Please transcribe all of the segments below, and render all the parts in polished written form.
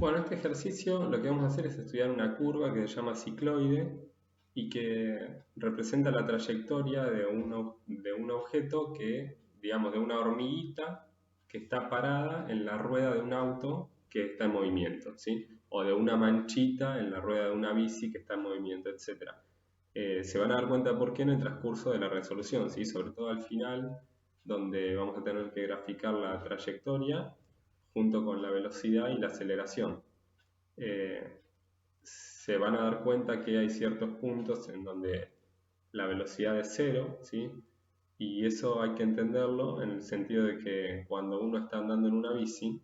Bueno, este ejercicio lo que vamos a hacer es estudiar una curva que se llama cicloide y que representa la trayectoria de un objeto que, digamos, de una hormiguita que está parada en la rueda de un auto que está en movimiento, ¿sí? O de una manchita en la rueda de una bici que está en movimiento, etcétera. Se van a dar cuenta por qué en el transcurso de la resolución, ¿sí? Sobre todo al final, donde vamos a tener que graficar la trayectoria junto con la velocidad y la aceleración. Se van a dar cuenta que hay ciertos puntos en donde la velocidad es cero, ¿sí? Y eso hay que entenderlo en el sentido de que cuando uno está andando en una bici,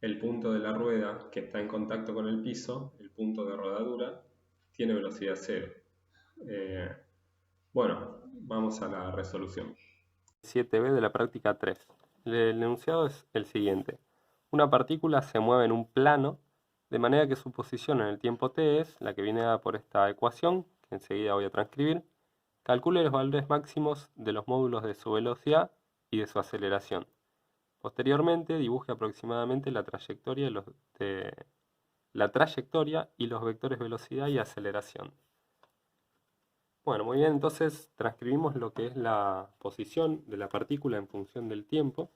el punto de la rueda que está en contacto con el piso, el punto de rodadura, tiene velocidad cero. Eh, bueno, vamos a la resolución. 7b de la práctica 3. El enunciado es el siguiente. Una partícula se mueve en un plano de manera que su posición en el tiempo t es la que viene dada por esta ecuación, que enseguida voy a transcribir. Calcule los valores máximos de los módulos de su velocidad y de su aceleración. Posteriormente, dibuje aproximadamente la trayectoria y los vectores velocidad y aceleración. Bueno, muy bien, entonces transcribimos lo que es la posición de la partícula en función del tiempo,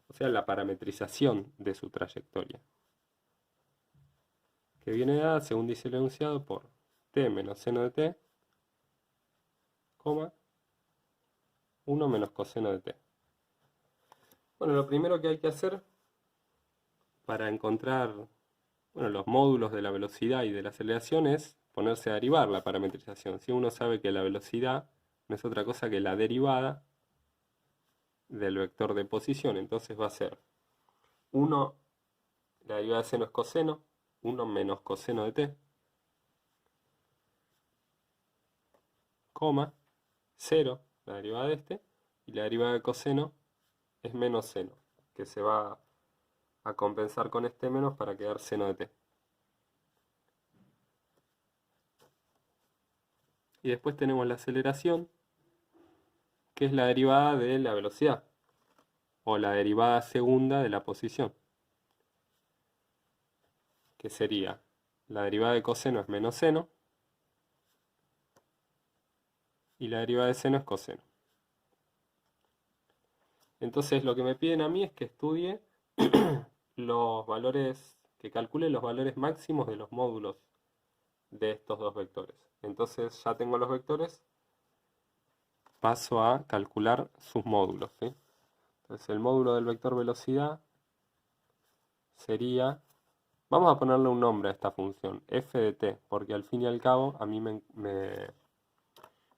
o sea, la parametrización de su trayectoria, que viene dada, según dice el enunciado, por t menos seno de t, 1 menos coseno de t. Bueno, lo primero que hay que hacer para encontrar los módulos de la velocidad y de la aceleración es ponerse a derivar la parametrización. Si uno sabe que la velocidad no es otra cosa que la derivada del vector de posición, entonces va a ser 1, la derivada de seno es coseno, 1 menos coseno de t, 0, la derivada de este, y la derivada de coseno es menos seno, que se va a compensar con este menos para quedar seno de t. Y después tenemos la aceleración, que es la derivada de la velocidad, o la derivada segunda de la posición, que sería la derivada de coseno es menos seno, y la derivada de seno es coseno. Entonces lo que me piden a mí es que estudie los valores, que calcule los valores máximos de los módulos de estos dos vectores. Entonces ya tengo los vectores, paso a calcular sus módulos, ¿sí? Entonces el módulo del vector velocidad sería, vamos a ponerle un nombre a esta función, f de t, porque al fin y al cabo a mí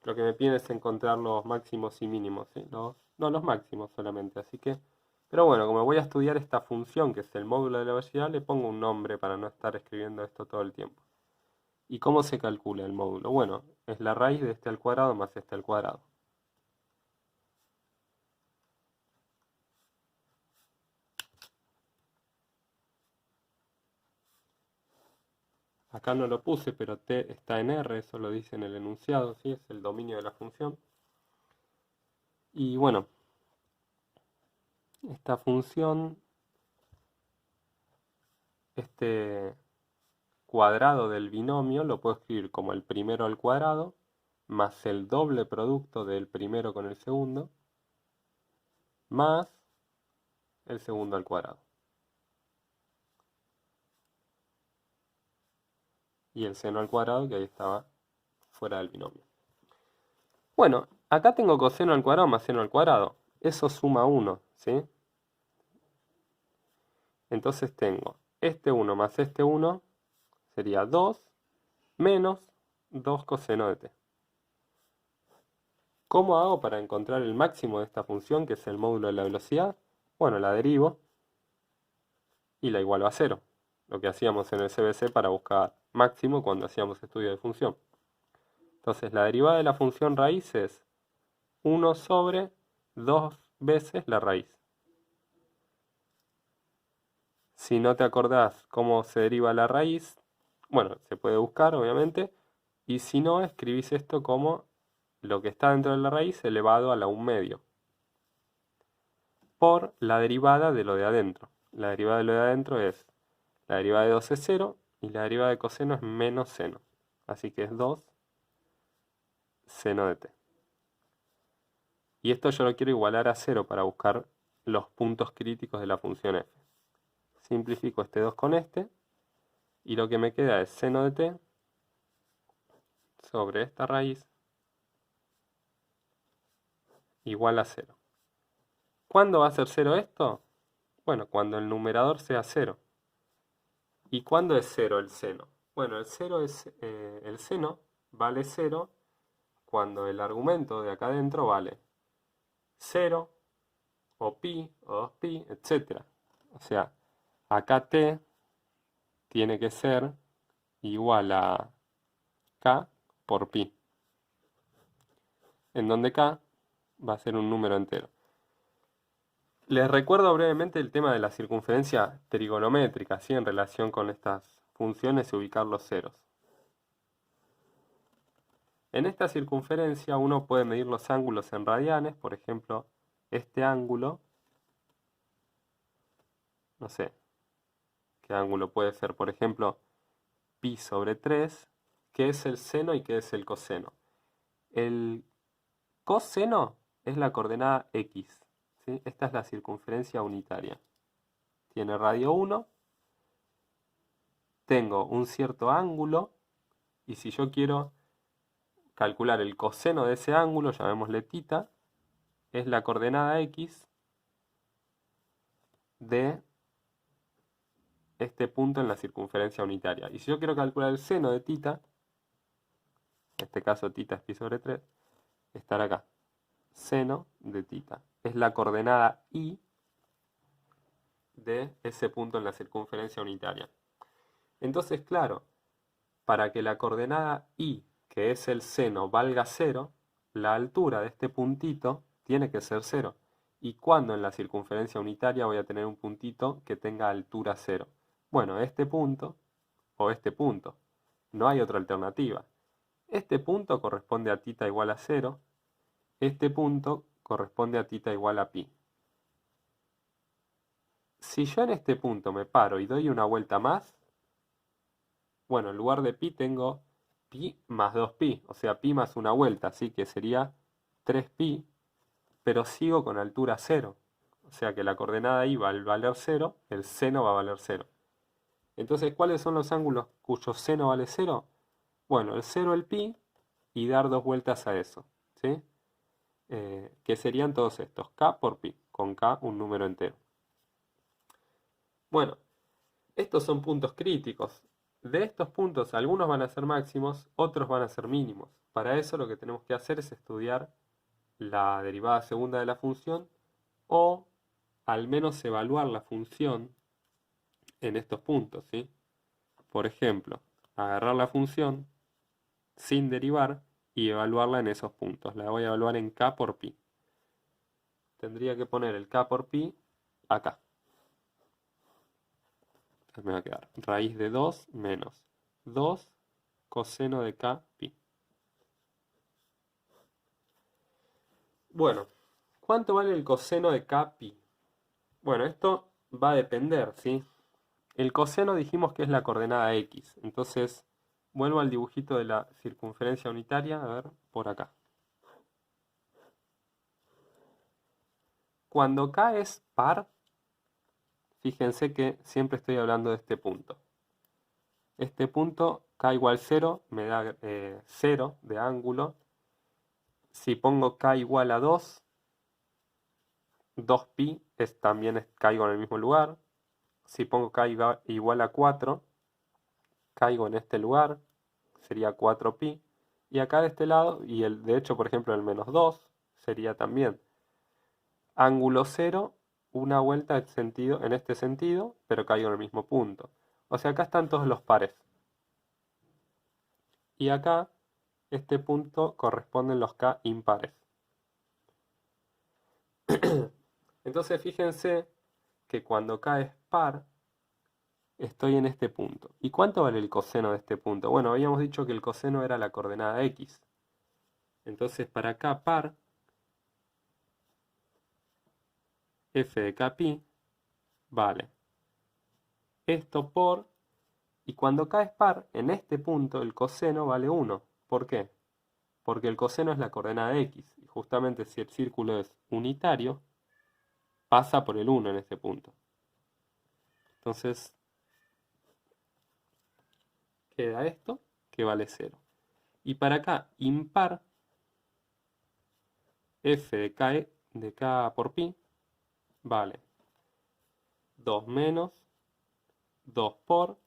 lo que me piden es encontrar los máximos y mínimos, ¿sí? No, los máximos solamente, así que... Pero bueno, como voy a estudiar esta función que es el módulo de la velocidad, le pongo un nombre para no estar escribiendo esto todo el tiempo. ¿Y cómo se calcula el módulo? Bueno, es la raíz de este al cuadrado más este al cuadrado. Acá no lo puse, pero t está en R, eso lo dice en el enunciado, ¿sí? Es el dominio de la función. Y bueno, esta función, este cuadrado del binomio, lo puedo escribir como el primero al cuadrado, más el doble producto del primero con el segundo, más el segundo al cuadrado. Y el seno al cuadrado, que ahí estaba fuera del binomio. Bueno, acá tengo coseno al cuadrado más seno al cuadrado. Eso suma 1, ¿sí? Entonces tengo este 1 más este 1 sería 2 menos 2 coseno de t. ¿Cómo hago para encontrar el máximo de esta función, que es el módulo de la velocidad? Bueno, la derivo y la igualo a 0, lo que hacíamos en el CBC para buscar máximo cuando hacíamos estudio de función. Entonces la derivada de la función raíz es 1 sobre 2 veces la raíz. Si no te acordás cómo se deriva la raíz, bueno, se puede buscar obviamente, y si no, escribís esto como lo que está dentro de la raíz elevado a la 1 medio, por la derivada de lo de adentro. La derivada de lo de adentro es La derivada de 2 es 0 y la derivada de coseno es menos seno. Así que es 2 seno de t. Y esto yo lo quiero igualar a 0 para buscar los puntos críticos de la función f. Simplifico este 2 con este y lo que me queda es seno de t sobre esta raíz igual a 0. ¿Cuándo va a ser 0 esto? Bueno, cuando el numerador sea 0. ¿Y cuándo es 0 el seno? Bueno, el seno vale 0 cuando el argumento de acá adentro vale 0 o pi o 2pi, etc. O sea, acá t tiene que ser igual a k por pi, en donde k va a ser un número entero. Les recuerdo brevemente el tema de la circunferencia trigonométrica, ¿sí? En relación con estas funciones y ubicar los ceros. En esta circunferencia uno puede medir los ángulos en radianes, por ejemplo, este ángulo, no sé, ¿qué ángulo puede ser? Por ejemplo, pi sobre 3, ¿qué es el seno y qué es el coseno? El coseno es la coordenada x, ¿sí? Esta es la circunferencia unitaria. Tiene radio 1, tengo un cierto ángulo, y si yo quiero calcular el coseno de ese ángulo, llamémosle θ, es la coordenada x de este punto en la circunferencia unitaria. Y si yo quiero calcular el seno de θ, en este caso θ es pi sobre 3, estará acá. Seno de θ. Es la coordenada y de ese punto en la circunferencia unitaria. Entonces, claro, para que la coordenada y, que es el seno, valga 0, la altura de este puntito tiene que ser 0. ¿Y cuándo en la circunferencia unitaria voy a tener un puntito que tenga altura 0? Bueno, este punto o este punto. No hay otra alternativa. Este punto corresponde a θ igual a 0. Este punto corresponde a θ igual a pi. Si yo en este punto me paro y doy una vuelta más, bueno, en lugar de pi tengo pi más 2pi, o sea, pi más una vuelta, así que sería 3pi, pero sigo con altura 0. O sea que la coordenada i va a valer 0, el seno va a valer 0. Entonces, ¿cuáles son los ángulos cuyo seno vale 0? Bueno, el 0, el pi, y dar dos vueltas a eso, ¿sí? Que serían todos estos, k por pi, con k un número entero. Bueno, estos son puntos críticos. De estos puntos, algunos van a ser máximos, otros van a ser mínimos. Para eso lo que tenemos que hacer es estudiar la derivada segunda de la función o al menos evaluar la función en estos puntos, ¿sí? Por ejemplo, agarrar la función sin derivar y evaluarla en esos puntos. La voy a evaluar en k por pi. Tendría que poner el k por pi acá. Entonces me va a quedar raíz de 2 menos 2 coseno de k pi. Bueno, ¿cuánto vale el coseno de k pi? Bueno, esto va a depender, ¿sí? El coseno dijimos que es la coordenada x. Entonces, vuelvo al dibujito de la circunferencia unitaria, a ver, por acá. Cuando k es par, fíjense que siempre estoy hablando de este punto. Este punto, k igual 0, me da 0 de ángulo. Si pongo k igual a 2, 2pi también caigo en el mismo lugar. Si pongo k igual a 4, caigo en este lugar, sería 4pi. Y acá de este lado, y de hecho, por ejemplo, el menos 2 sería también ángulo 0, una vuelta en este sentido, pero caigo en el mismo punto. O sea, acá están todos los pares. Y acá, este punto corresponden los k impares. Entonces, fíjense que cuando k es par, estoy en este punto. ¿Y cuánto vale el coseno de este punto? Bueno, habíamos dicho que el coseno era la coordenada x. Entonces, para k par, f de k pi vale esto por, y cuando k es par, en este punto el coseno vale 1. ¿Por qué? Porque el coseno es la coordenada x, y justamente si el círculo es unitario, pasa por el 1 en este punto. Entonces, queda esto, que vale 0. Y para acá, impar, f de k por pi, vale 2 menos 2 por,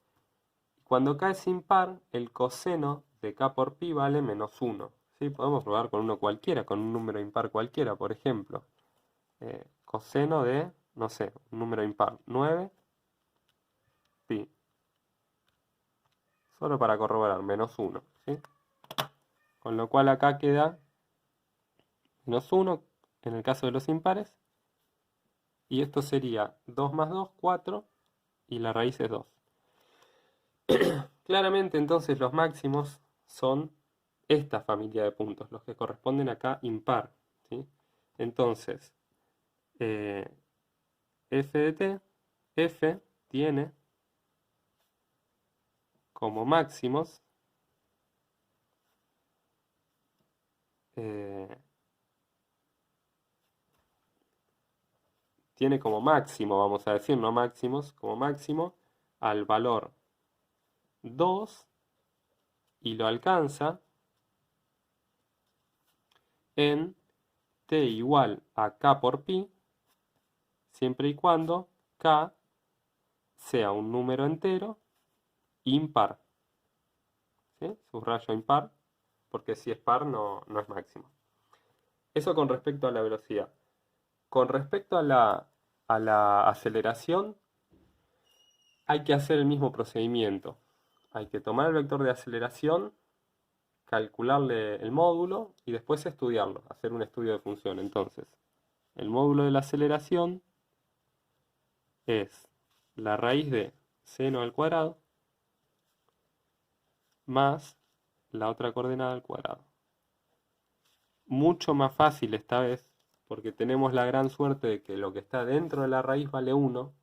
cuando k es impar, el coseno de k por pi vale menos 1. ¿Sí? Podemos probar con uno cualquiera, con un número impar cualquiera, por ejemplo. Coseno de, no sé, un número impar, 9 pi. Solo para corroborar, menos 1. ¿Sí? Con lo cual acá queda menos 1 en el caso de los impares. Y esto sería 2 más 2, 4, y la raíz es 2. Claramente entonces los máximos son esta familia de puntos, los que corresponden acá impar. ¿Sí? Entonces, f de t, f tiene como máximos tiene como máximo, vamos a decir, no máximos, como máximo al valor 2 y lo alcanza en t igual a k por pi, siempre y cuando k sea un número entero impar. ¿Sí? Subrayo impar, porque si es par no es máximo. Eso con respecto a la velocidad. Con respecto a la aceleración, hay que hacer el mismo procedimiento. Hay que tomar el vector de aceleración, calcularle el módulo y después estudiarlo, hacer un estudio de función. Entonces, el módulo de la aceleración es la raíz de seno al cuadrado más la otra coordenada al cuadrado. Mucho más fácil esta vez, porque tenemos la gran suerte de que lo que está dentro de la raíz vale 1,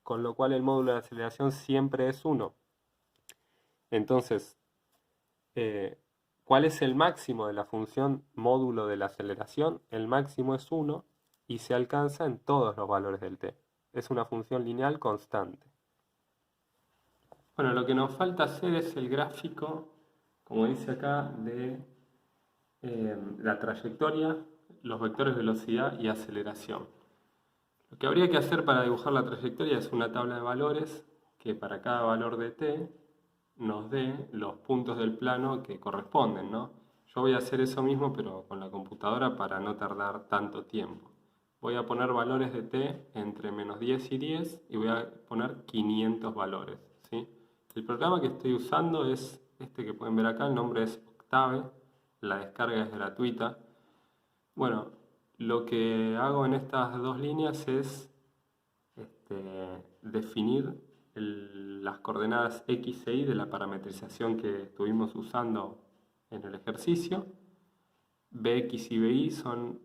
con lo cual el módulo de aceleración siempre es 1. Entonces, ¿cuál es el máximo de la función módulo de la aceleración? El máximo es 1 y se alcanza en todos los valores del t. Es una función lineal constante. Bueno, lo que nos falta hacer es el gráfico, como dice acá, de la trayectoria, los vectores velocidad y aceleración. Lo que habría que hacer para dibujar la trayectoria es una tabla de valores que para cada valor de t nos dé los puntos del plano que corresponden, ¿no? Yo voy a hacer eso mismo pero con la computadora para no tardar tanto tiempo. Voy a poner valores de t entre menos 10 y 10 y voy a poner 500 valores, ¿sí? El programa que estoy usando es este que pueden ver acá, el nombre es Octave, la descarga es gratuita. Bueno, lo que hago en estas dos líneas es definir las coordenadas x e y de la parametrización que estuvimos usando en el ejercicio. Bx y by son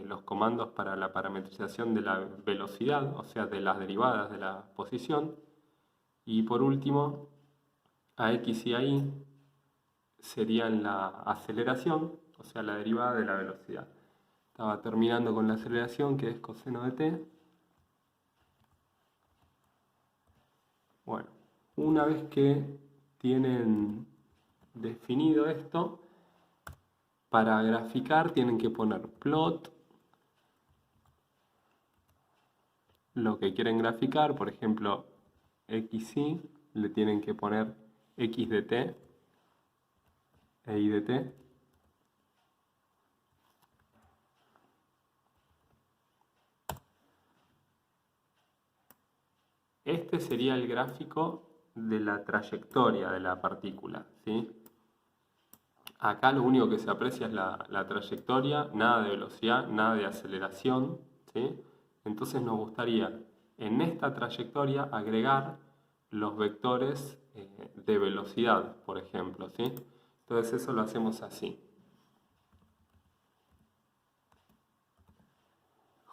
los comandos para la parametrización de la velocidad, o sea, de las derivadas de la posición. Y por último, ax y ay serían la aceleración, o sea, la derivada de la velocidad. Estaba terminando con la aceleración, que es coseno de t. Bueno, una vez que tienen definido esto, para graficar tienen que poner plot, lo que quieren graficar, por ejemplo, xy, le tienen que poner x de t e y de t. Este sería el gráfico de la trayectoria de la partícula, ¿sí? Acá lo único que se aprecia es la trayectoria, nada de velocidad, nada de aceleración, ¿sí? Entonces nos gustaría en esta trayectoria agregar los vectores de velocidad, por ejemplo, ¿sí? Entonces eso lo hacemos así.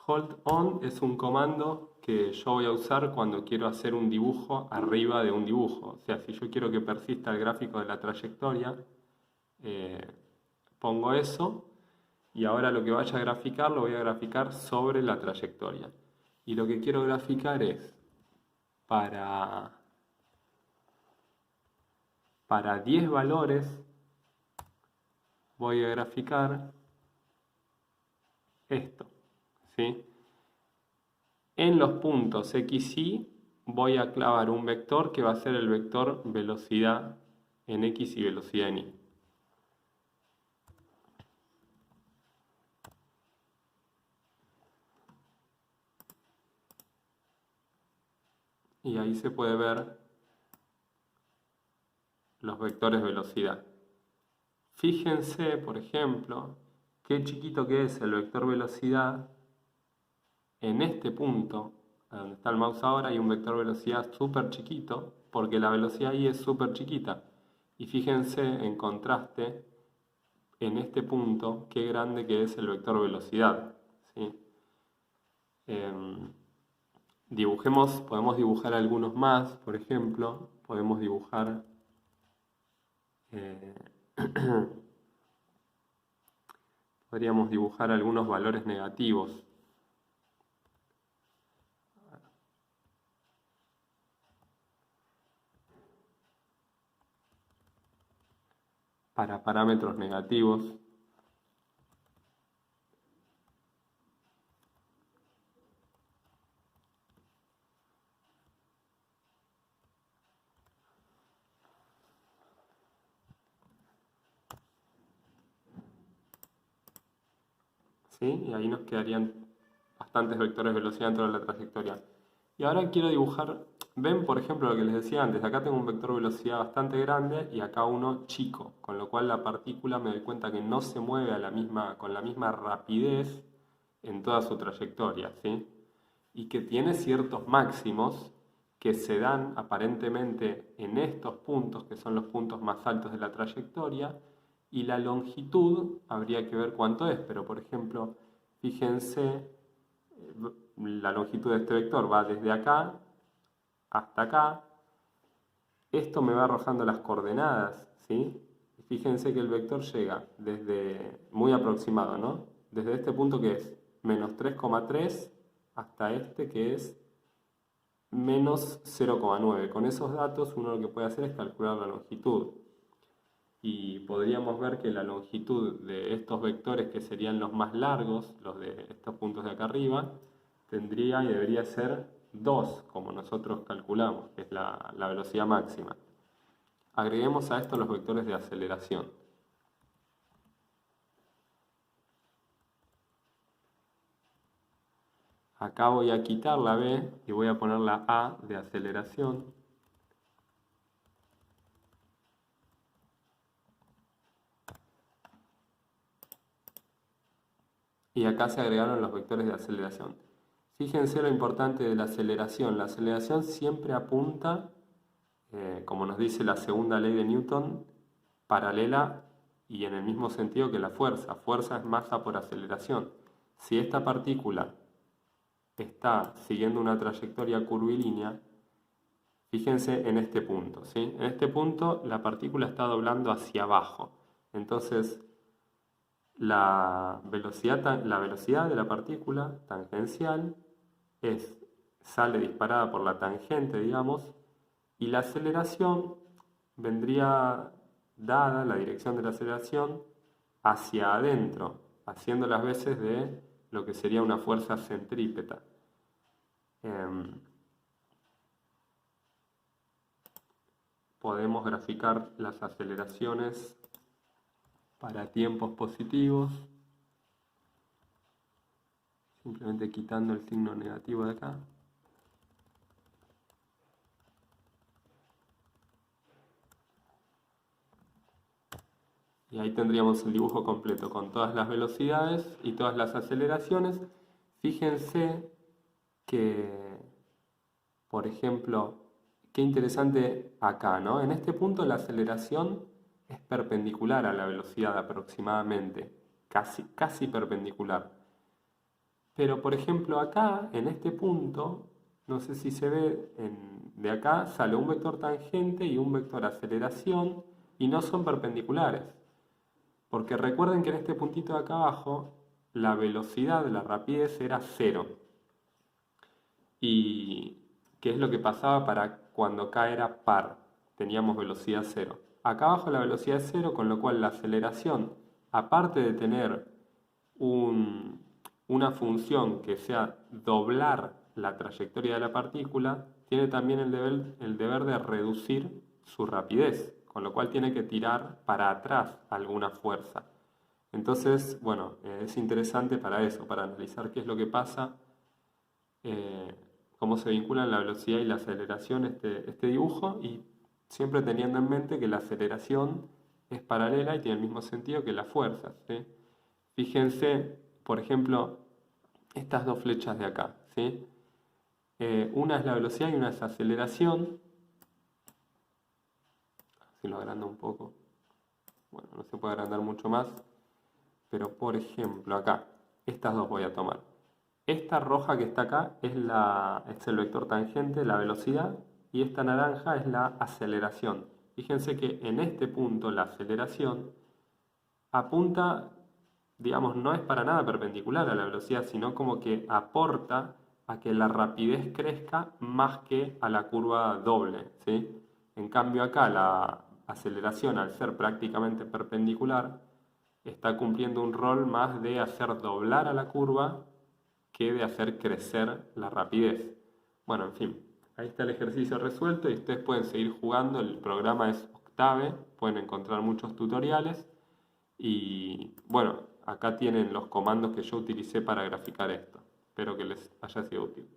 Hold on es un comando que yo voy a usar cuando quiero hacer un dibujo arriba de un dibujo. O sea, si yo quiero que persista el gráfico de la trayectoria, pongo eso y ahora lo que vaya a graficar lo voy a graficar sobre la trayectoria. Y lo que quiero graficar es para 10 valores voy a graficar esto, ¿sí? En los puntos X, Y voy a clavar un vector que va a ser el vector velocidad en X y velocidad en Y. Y ahí se puede ver los vectores velocidad. Fíjense, por ejemplo, qué chiquito que es el vector velocidad. En este punto, a donde está el mouse ahora, hay un vector velocidad súper chiquito, porque la velocidad ahí es súper chiquita. Y fíjense, en contraste, en este punto, qué grande que es el vector velocidad, ¿sí? Podemos dibujar algunos más, por ejemplo, podemos dibujar eh, podríamos dibujar algunos valores negativos. Para parámetros negativos. ¿Sí? Y ahí nos quedarían bastantes vectores de velocidad dentro de la trayectoria. Y ahora quiero dibujar, ven por ejemplo lo que les decía antes, acá tengo un vector de velocidad bastante grande y acá uno chico, con lo cual la partícula me doy cuenta que no se mueve con la misma rapidez en toda su trayectoria, ¿sí? Y que tiene ciertos máximos que se dan aparentemente en estos puntos, que son los puntos más altos de la trayectoria, y la longitud habría que ver cuánto es, pero por ejemplo, fíjense, la longitud de este vector va desde acá hasta acá. Esto me va arrojando las coordenadas, ¿sí? Fíjense que el vector llega desde, muy aproximado, ¿no? Desde este punto que es menos 3,3 hasta este que es menos 0,9. Con esos datos uno lo que puede hacer es calcular la longitud. Y podríamos ver que la longitud de estos vectores, que serían los más largos, los de estos puntos de acá arriba, tendría y debería ser 2, como nosotros calculamos, que es la velocidad máxima. Agreguemos a esto los vectores de aceleración. Acá voy a quitar la B y voy a poner la A de aceleración. Y acá se agregaron los vectores de aceleración. Fíjense lo importante de la aceleración. La aceleración siempre apunta, como nos dice la segunda ley de Newton, paralela y en el mismo sentido que la fuerza. Fuerza es masa por aceleración. Si esta partícula está siguiendo una trayectoria curvilínea, fíjense en este punto, ¿sí? En este punto la partícula está doblando hacia abajo. Entonces, la velocidad de la partícula tangencial sale disparada por la tangente, digamos, y la aceleración vendría dada, la dirección de la aceleración, hacia adentro, haciendo las veces de lo que sería una fuerza centrípeta. Podemos graficar las aceleraciones para tiempos positivos, simplemente quitando el signo negativo de acá. Y ahí tendríamos el dibujo completo con todas las velocidades y todas las aceleraciones. Fíjense que, por ejemplo, qué interesante acá, ¿no? En este punto la aceleración es perpendicular a la velocidad aproximadamente, casi perpendicular. Pero por ejemplo acá, en este punto, no sé si se ve, de acá sale un vector tangente y un vector aceleración y no son perpendiculares. Porque recuerden que en este puntito de acá abajo, la velocidad, la rapidez era cero. ¿Y qué es lo que pasaba para cuando K era par? Teníamos velocidad cero. Acá abajo la velocidad es cero, con lo cual la aceleración, aparte de tener una función que sea doblar la trayectoria de la partícula, tiene también el deber de reducir su rapidez, con lo cual tiene que tirar para atrás alguna fuerza. Entonces, bueno, es interesante para eso, para analizar qué es lo que pasa, eh, cómo se vinculan la velocidad y la aceleración este dibujo, y siempre teniendo en mente que la aceleración es paralela y tiene el mismo sentido que las fuerzas, ¿sí? Fíjense, por ejemplo, estas dos flechas de acá, ¿sí? Una es la velocidad y una es aceleración. Si lo agrando un poco. Bueno, no se puede agrandar mucho más. Pero por ejemplo, acá, estas dos voy a tomar. Esta roja que está acá es el vector tangente, la velocidad, y esta naranja es la aceleración. Fíjense que en este punto la aceleración apunta, digamos, no es para nada perpendicular a la velocidad, sino como que aporta a que la rapidez crezca más que a la curva doble, ¿sí? En cambio acá la aceleración, al ser prácticamente perpendicular, está cumpliendo un rol más de hacer doblar a la curva que de hacer crecer la rapidez. Bueno, en fin, ahí está el ejercicio resuelto y ustedes pueden seguir jugando. El programa es Octave, pueden encontrar muchos tutoriales y bueno, acá tienen los comandos que yo utilicé para graficar esto. Espero que les haya sido útil.